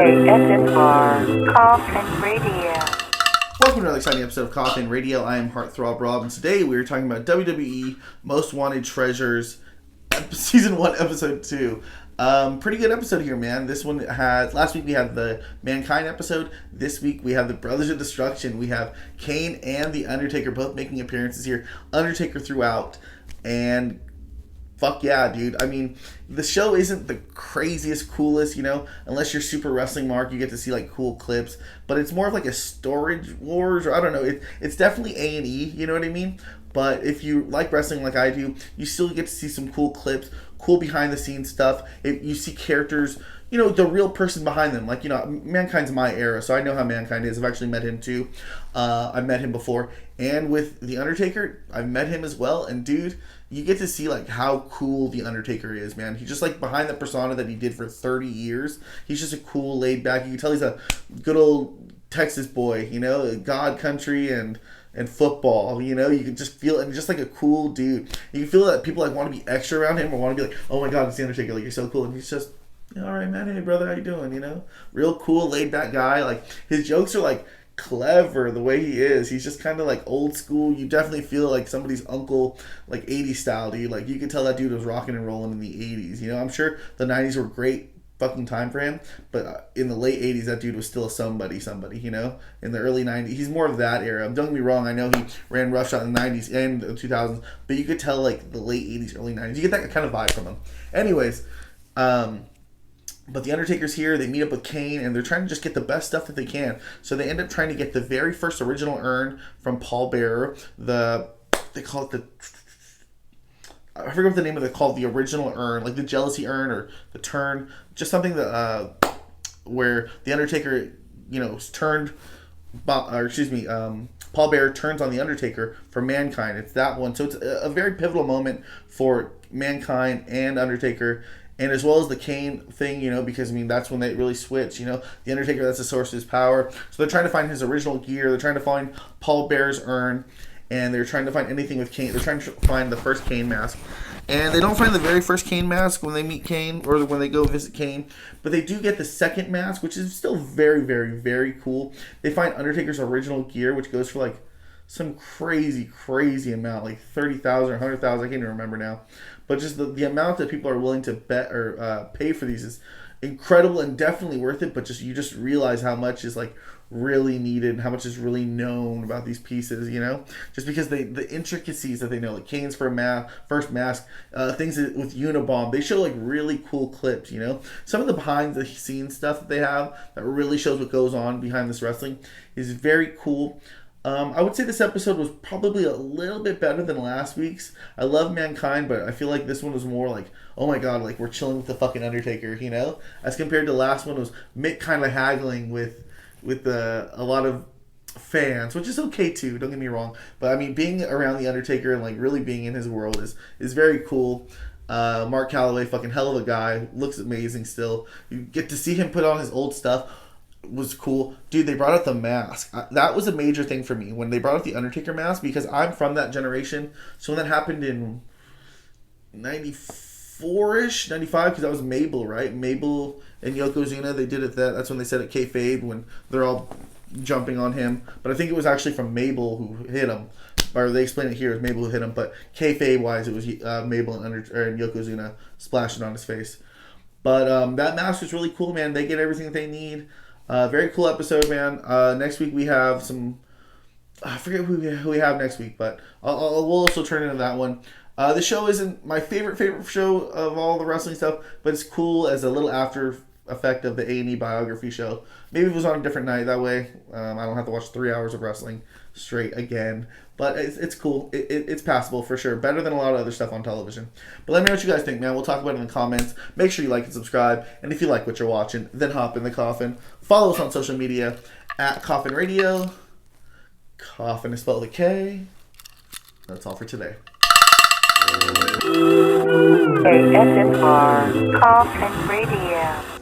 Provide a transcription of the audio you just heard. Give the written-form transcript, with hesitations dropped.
ASMR Koffin Radio. Welcome to another exciting episode of Koffin Radio. I am Heartthrob Rob, and today we are talking about WWE Most Wanted Treasures, Season 1, Episode 2. Pretty good episode here, man. This one has... Last week we had the Mankind episode. This week we have the Brothers of Destruction. We have Kane and The Undertaker both making appearances here. Undertaker throughout, and... fuck yeah, dude. I mean, the show isn't the craziest, coolest, you know, unless you're super wrestling mark, you get to see like cool clips, but it's more of like a storage wars, or I don't know, it's definitely A&E, you know what I mean? But if you like wrestling like I do, you still get to see some cool clips, cool behind the scenes stuff. If you see characters, you know, the real person behind them. Like, you know, Mankind's my era, so I know how Mankind is. I've actually met him too. I've met him before. And with The Undertaker, I've met him as well. And dude, you get to see like how cool The Undertaker is, man. He's just like behind the persona that he did for 30 years. He's just a cool, laid back. You can tell he's a good old Texas boy, you know, God country and football, you know, you can just feel it, and just like a cool dude. You can feel that people like want to be extra around him or want to be like, oh my God, it's The Undertaker, like you're so cool. And he's just, all right, man, hey brother, how you doing? You know, real cool, laid back guy. Like his jokes are like clever the way he is. He's just kind of like old school. You definitely feel like somebody's uncle, like 80s style, dude. Like you could tell that dude was rocking and rolling in the 80s. You know, I'm sure the 90s were great fucking time for him, but in the late 80s that dude was still a somebody, you know. In the early 90s he's more of that era. Don't get me wrong, I know he ran roughshod in the 90s and the 2000s, but you could tell like the late 80s, early 90s, you get that kind of vibe from him. Anyways, but the Undertaker's here. They meet up with Kane, and they're trying to just get the best stuff that they can. So they end up trying to get the very first original urn from Paul Bearer. They call it I forget what the name of it called, the original urn, like the jealousy urn or the turn, just something that where the Undertaker, you know, Paul Bearer turns on the Undertaker for Mankind. It's that one. So it's a very pivotal moment for Mankind and Undertaker, and as well as the Kane thing, you know, because I mean that's when they really switch. You know, the Undertaker, that's the source of his power. So they're trying to find his original gear. They're trying to find Paul Bearer's urn. And they're trying to find anything with Kane. They're trying to find the first Kane mask. And they don't find the very first Kane mask when they meet Kane or when they go visit Kane. But they do get the second mask, which is still very, very, very cool. They find Undertaker's original gear, which goes for like some crazy, crazy amount. Like 30,000 or 100,000. I can't even remember now. But just the amount that people are willing to bet or pay for these is incredible and definitely worth it. But you just realize how much is like really needed and how much is really known about these pieces, you know, just because the intricacies that they know, like Kane's first mask, things with Unabomb, they show like really cool clips, you know. Some of the behind the scenes stuff that they have that really shows what goes on behind this wrestling is very cool. I would say this episode was probably a little bit better than last week's. I love Mankind, but I feel like this one was more like, oh my God, like we're chilling with the fucking Undertaker, you know, as compared to last one was Mick kind of haggling with a lot of fans, which is okay too, don't get me wrong, but I mean being around the Undertaker and like really being in his world is very cool. Mark Calloway, fucking hell of a guy, looks amazing still. You get to see him put on his old stuff, was cool. Dude, they brought out the mask. That was a major thing for me when they brought out the Undertaker mask, because I'm from that generation. So when that happened in 94-ish, 95, because that was Mabel, right? Mabel and Yokozuna, they did it that's when they said it kayfabe, when they're all jumping on him. But I think it was actually from Mabel who hit him, or they explain it here as Mabel who hit him, but kayfabe wise it was Mabel and Yokozuna splashing on his face. But that mask is really cool, man. They get everything that they need. Very cool episode, man. Next week we have some, I forget who we have next week, but we'll also turn into that one. The show isn't my favorite show of all the wrestling stuff, but it's cool as a little after effect of the A&E biography show. Maybe if it was on a different night, that way I don't have to watch 3 hours of wrestling straight again. But it's cool. It's passable for sure. Better than a lot of other stuff on television. But let me know what you guys think, man. We'll talk about it in the comments. Make sure you like and subscribe. And if you like what you're watching, then hop in the coffin. Follow us on social media at Koffin Radio. Koffin is spelled with a K. That's all for today. ASMR Koffin Radio.